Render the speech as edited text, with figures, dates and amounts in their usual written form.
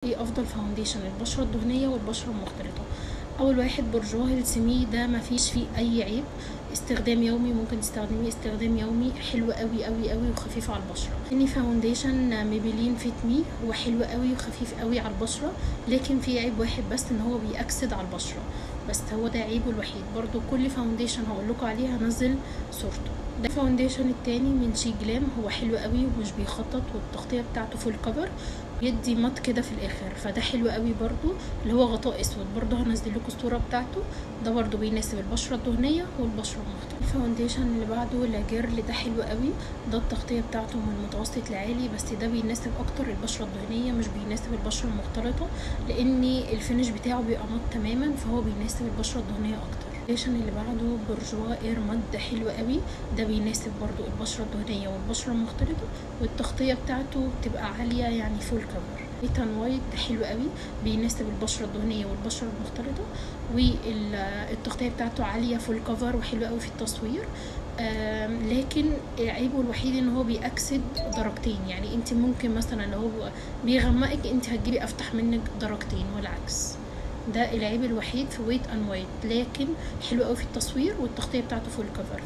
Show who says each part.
Speaker 1: ايه افضل فاونديشن للبشره الدهنيه والبشره المختلطه؟ اول واحد برجواه السمي، ده مفيش فيه اي عيب، استخدام يومي، ممكن تستخدميه استخدام يومي، حلو قوي قوي قوي وخفيف على البشره. تاني فاونديشن ميبلين فيت مي، هو حلو قوي وخفيف قوي على البشره، لكن فيه عيب واحد بس، ان هو بيأكسد على البشره، بس هو ده عيبه الوحيد. برضو كل فاونديشن هقول لكم عليه هنزل صورته. ده الفاونديشن التاني من شي جلام، هو حلو قوي ومش بيخطط، والتغطيه بتاعته فول كفر، بيدي مط كده في الاخر، فده حلو قوي برضو، اللي هو غطاء اسود. برضو هنزل لكم الصوره بتاعته، ده برضو بيناسب البشره الدهنيه والبشره المختلطه. الفاونديشن اللي بعده لاجيرل، ده حلو قوي، ده التغطيه بتاعته من متوسط لعالي، بس ده بيناسب اكتر البشره الدهنيه، مش بيناسب البشره المختلطه، لان الفينش بتاعه بيبقى مط تماما، فهو بيناسب البشره الدهنيه اكتر. الفاونديشن اللي بعده برجوا اير ماد، حلو قوي، ده بيناسب برضو البشره الدهنيه والبشره المختلطه، والتغطيه بتاعته بتبقى عاليه يعني فول كفر. ايتان وايت، ده حلو قوي، بيناسب البشره الدهنيه والبشره المختلطه، والتغطيه بتاعته عاليه فول كفر وحلو قوي في التصوير. لكن عيبه الوحيد ان هو بيأكسد درجتين، يعني انت ممكن مثلا لو هو بيغمقك انت هتجيبي افتح منك درجتين والعكس. ده العيب الوحيد في ويت ان وايت، لكن حلو قوي في التصوير والتغطيه بتاعته فول كفر.